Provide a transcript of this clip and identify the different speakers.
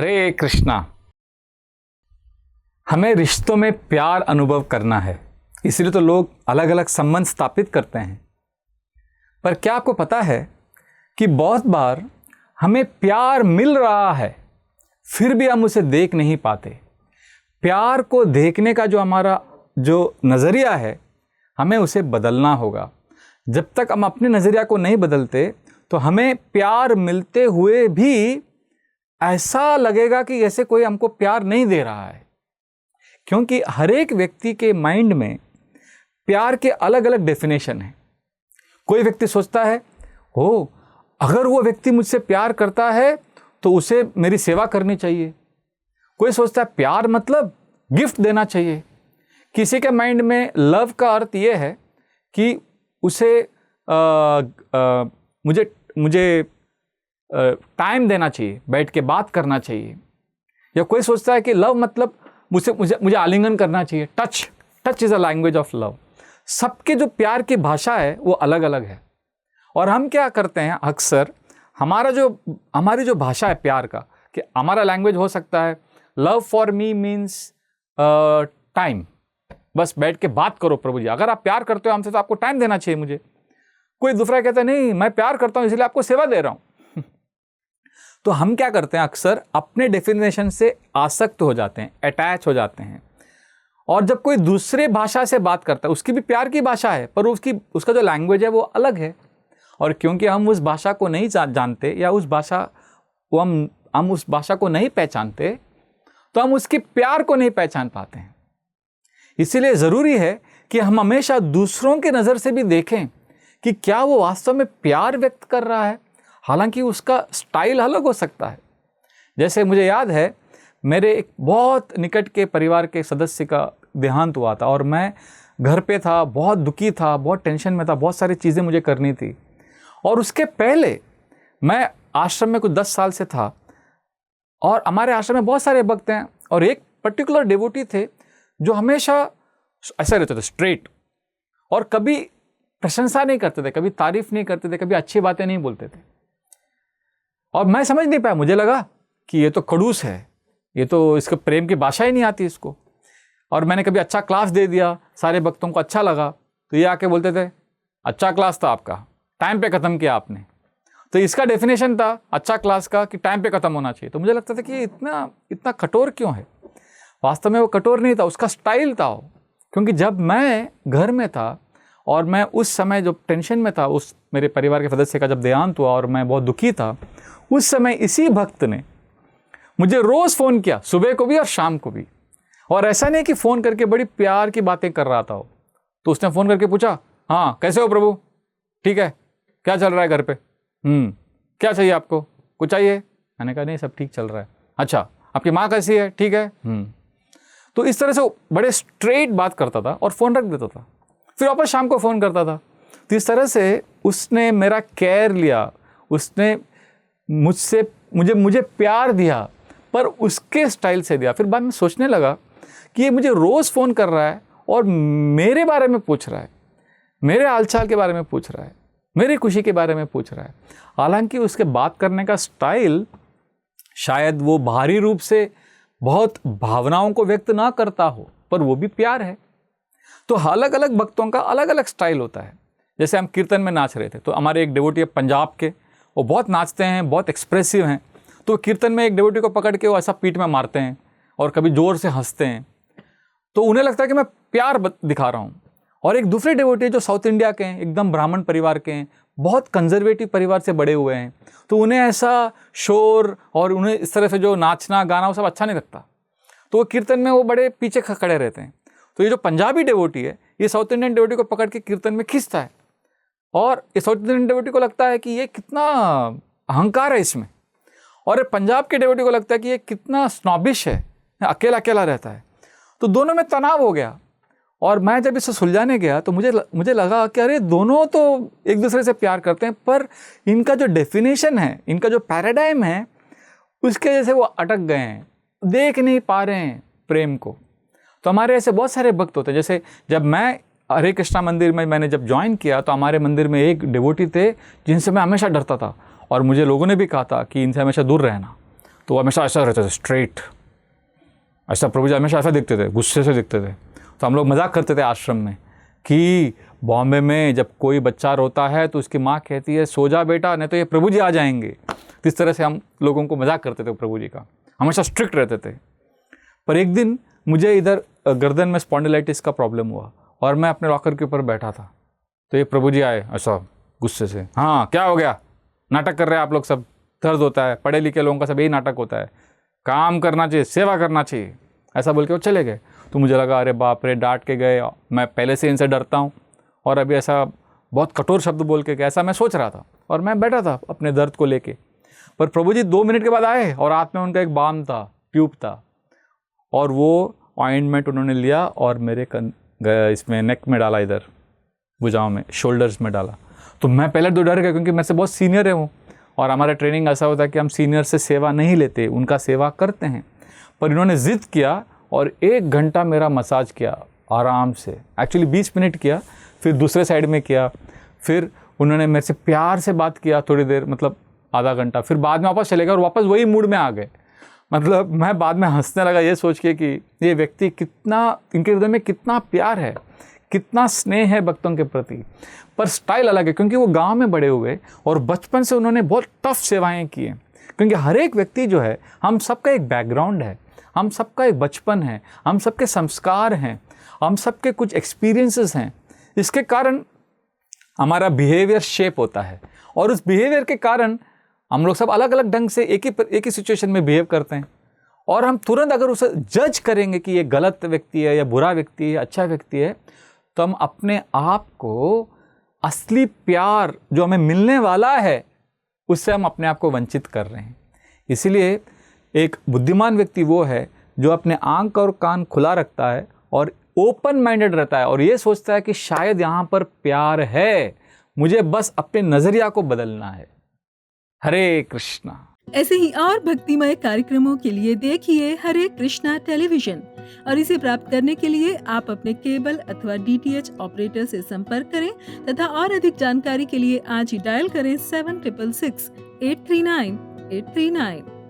Speaker 1: हरे कृष्णा। हमें रिश्तों में प्यार अनुभव करना है, इसलिए तो लोग अलग अलग संबंध स्थापित करते हैं। पर क्या आपको पता है कि बहुत बार हमें प्यार मिल रहा है फिर भी हम उसे देख नहीं पाते। प्यार को देखने का जो हमारा जो नज़रिया है, हमें उसे बदलना होगा। जब तक हम अपने नज़रिया को नहीं बदलते तो हमें प्यार मिलते हुए भी ऐसा लगेगा कि जैसे कोई हमको प्यार नहीं दे रहा है। क्योंकि हर एक व्यक्ति के माइंड में प्यार के अलग अलग डेफिनेशन हैं। कोई व्यक्ति सोचता है अगर वो व्यक्ति मुझसे प्यार करता है तो उसे मेरी सेवा करनी चाहिए। कोई सोचता है प्यार मतलब गिफ्ट देना चाहिए। किसी के माइंड में लव का अर्थ ये है कि उसे मुझे टाइम देना चाहिए, बैठ के बात करना चाहिए। या कोई सोचता है कि लव मतलब मुझे आलिंगन करना चाहिए। Touch is a language of love. सबके जो प्यार की भाषा है वो अलग अलग है। और हम क्या करते हैं अक्सर, हमारी जो भाषा है प्यार का, कि हमारा लैंग्वेज हो सकता है love for me means time, बस बैठ के बात करो प्रभु जी। अगर आप प्यार करते हो हमसे तो आपको टाइम देना चाहिए मुझे। कोई दूसरा कहता है नहीं मैं प्यार करता हूं इसलिए आपको सेवा दे रहा हूं। तो हम क्या करते हैं अक्सर अपने डेफिनेशन से आसक्त हो जाते हैं, अटैच हो जाते हैं। और जब कोई दूसरे भाषा से बात करता है, उसकी भी प्यार की भाषा है पर उसका जो लैंग्वेज है वो अलग है। और क्योंकि हम उस भाषा को नहीं जानते या हम उस भाषा को नहीं पहचानते तो हम उसके प्यार को नहीं पहचान पाते हैं। इसीलिए ज़रूरी है कि हम हमेशा दूसरों के नज़र से भी देखें कि क्या वो वास्तव में प्यार व्यक्त कर रहा है। हालांकि उसका स्टाइल अलग हो सकता है। जैसे मुझे याद है मेरे एक बहुत निकट के परिवार के सदस्य का देहांत हुआ था और मैं घर पे था, बहुत दुखी था, बहुत टेंशन में था, बहुत सारी चीज़ें मुझे करनी थी। और उसके पहले मैं आश्रम में कुछ 10 साल से था और हमारे आश्रम में बहुत सारे भक्त हैं और एक पर्टिकुलर डिवोटी थे जो हमेशा ऐसा रहते थे, स्ट्रेट, और कभी प्रशंसा नहीं करते थे, कभी तारीफ नहीं करते थे, कभी अच्छी बातें नहीं बोलते थे। और मैं समझ नहीं पाया, मुझे लगा कि ये तो खड़ूस है, ये तो इसके प्रेम की भाषा ही नहीं आती इसको। और मैंने कभी अच्छा क्लास दे दिया, सारे भक्तों को अच्छा लगा, तो ये आके बोलते थे अच्छा क्लास था आपका, टाइम पे ख़त्म किया आपने। तो इसका डेफिनेशन था अच्छा क्लास का कि टाइम पे ख़त्म होना चाहिए। तो मुझे लगता था कि ये इतना कठोर क्यों है। वास्तव में वो कठोर नहीं था, उसका स्टाइल था वो। क्योंकि जब मैं घर में था और मैं उस समय जो टेंशन में था, उस मेरे परिवार के सदस्य का जब देहांत हुआ और मैं बहुत दुखी था, उस समय इसी भक्त ने मुझे रोज़ फ़ोन किया, सुबह को भी और शाम को भी। और ऐसा नहीं कि फ़ोन करके बड़ी प्यार की बातें कर रहा था वो। तो उसने फ़ोन करके पूछा, हाँ कैसे हो प्रभु, ठीक है, क्या चल रहा है घर पे, क्या चाहिए आपको, कुछ चाहिए? मैंने कहा नहीं सब ठीक चल रहा है। अच्छा आपकी माँ कैसी है, ठीक है? तो इस तरह से वो बड़े स्ट्रेट बात करता था और फ़ोन रख देता था, फिर वापस शाम को फ़ोन करता था। तो इस तरह से उसने मेरा केयर लिया, उसने मुझे प्यार दिया, पर उसके स्टाइल से दिया। फिर बाद में सोचने लगा कि ये मुझे रोज़ फ़ोन कर रहा है और मेरे बारे में पूछ रहा है, मेरे हालचाल के बारे में पूछ रहा है, मेरी खुशी के बारे में पूछ रहा है। हालांकि उसके बात करने का स्टाइल शायद वो बाहरी रूप से बहुत भावनाओं को व्यक्त ना करता हो, पर वो भी प्यार है। तो अलग अलग भक्तों का अलग अलग स्टाइल होता है। जैसे हम कीर्तन में नाच रहे थे, तो हमारे एक डिवोटी है पंजाब के, वो बहुत नाचते हैं, बहुत एक्सप्रेसिव हैं। तो कीर्तन में एक डिवोटी को पकड़ के वो ऐसा पीठ में मारते हैं और कभी ज़ोर से हंसते हैं, तो उन्हें लगता है कि मैं प्यार दिखा रहा हूँ। और एक दूसरे डिवोटी जो साउथ इंडिया के हैं, एकदम ब्राह्मण परिवार के हैं, बहुत कंजर्वेटिव परिवार से बड़े हुए हैं, तो उन्हें ऐसा शोर और उन्हें इस तरह से जो नाचना गाना वो सब अच्छा नहीं लगता। तो वो कीर्तन में वो बड़े पीछे खड़े रहते हैं। तो ये जो पंजाबी डिवोटी है, ये साउथ इंडियन डिवोटी को पकड़ के कीर्तन में खींचता है और ये साउथ इंडियन डिवोटी को लगता है कि ये कितना अहंकार है इसमें, और ये पंजाब के डिवोटी को लगता है कि ये कितना स्नॉबिश है, अकेला अकेला रहता है। तो दोनों में तनाव हो गया। और मैं जब इसे सुलझाने गया तो मुझे लगा कि अरे दोनों तो एक दूसरे से प्यार करते हैं, पर इनका जो डेफिनेशन है, इनका जो पैराडाइम है, उसके वजह से वो अटक गए हैं, देख नहीं पा रहे हैं प्रेम को। तो हमारे ऐसे बहुत सारे भक्त होते हैं। जैसे जब मैं हरे कृष्णा मंदिर में मैंने जब ज्वाइन किया तो हमारे मंदिर में एक डिवोटी थे जिनसे मैं हमेशा डरता था और मुझे लोगों ने भी कहा था कि इनसे हमेशा दूर रहना। तो हमेशा ऐसा रहते थे, स्ट्रेट ऐसा। प्रभु जी हमेशा ऐसा दिखते थे, गुस्से से दिखते थे। तो हम लोग मजाक करते थे आश्रम में कि बॉम्बे में जब कोई बच्चा रोता है तो उसकी माँ कहती है सो जा बेटा, नहीं तो ये प्रभु जी आ जाएंगे। इस तरह से हम लोगों को मजाक करते थे प्रभु जी का, हमेशा स्ट्रिक्ट रहते थे। पर एक दिन मुझे इधर गर्दन में स्पॉन्डिलाइटिस का प्रॉब्लम हुआ और मैं अपने लॉकर के ऊपर बैठा था। तो ये प्रभु जी आए ऐसा गुस्से से, हाँ क्या हो गया, नाटक कर रहे हैं आप लोग सब, दर्द होता है, पढ़े लिखे लोगों का सब यही नाटक होता है, काम करना चाहिए, सेवा करना चाहिए, ऐसा बोल के वो चले गए। तो मुझे लगा अरे बाप रे, डांट के गए, मैं पहले से इनसे डरता हूँ और अभी ऐसा बहुत कठोर शब्द बोल के गए, ऐसा मैं सोच रहा था। और मैं बैठा था अपने दर्द को लेके। पर प्रभु जी 2 मिनट के बाद आए और हाथ में उनका एक बाम था, ट्यूब था, और वो ऑइंटमेंट उन्होंने लिया और मेरे इसमें नेक में डाला, इधर भुजाओं में, शोल्डर्स में डाला। तो मैं पहले तो डर गया क्योंकि मेरे से बहुत सीनियर है वो, और हमारा ट्रेनिंग ऐसा होता है कि हम सीनियर से सेवा नहीं लेते, उनका सेवा करते हैं। पर इन्होंने ज़िद किया और 1 घंटा मेरा मसाज किया आराम से। एक्चुअली 20 मिनट किया, फिर दूसरे साइड में किया, फिर उन्होंने मेरे से प्यार से बात किया थोड़ी देर, मतलब आधा घंटा, फिर बाद में वापस चले गए और वापस वही मूड में आ गए। मतलब मैं बाद में हंसने लगा ये सोच के कि ये व्यक्ति कितना, इनके हृदय में कितना प्यार है, कितना स्नेह है भक्तों के प्रति। पर स्टाइल अलग है क्योंकि वो गांव में बड़े हुए और बचपन से उन्होंने बहुत टफ सेवाएं की हैं। क्योंकि हर एक व्यक्ति जो है, हम सबका एक बैकग्राउंड है, हम सबका एक बचपन है, हम सबके संस्कार हैं, हम सबके कुछ एक्सपीरियंसेस हैं। इसके कारण हमारा बिहेवियर शेप होता है और उस बिहेवियर के कारण हम लोग सब अलग अलग ढंग से एक ही सिचुएशन में बिहेव करते हैं। और हम तुरंत अगर उसे जज करेंगे कि ये गलत व्यक्ति है या बुरा व्यक्ति है, अच्छा व्यक्ति है, तो हम अपने आप को असली प्यार जो हमें मिलने वाला है उससे हम अपने आप को वंचित कर रहे हैं। इसीलिए एक बुद्धिमान व्यक्ति वो है जो अपने आंख और कान खुला रखता है और ओपन माइंडेड रहता है और ये सोचता है कि शायद यहाँ पर प्यार है, मुझे बस अपने नज़रिया को बदलना है। हरे कृष्णा।
Speaker 2: ऐसे ही और भक्तिमय कार्यक्रमों के लिए देखिए हरे कृष्णा टेलीविजन, और इसे प्राप्त करने के लिए आप अपने केबल अथवा DTH ऑपरेटर से संपर्क करें तथा और अधिक जानकारी के लिए आज ही डायल करें 7666 839 839।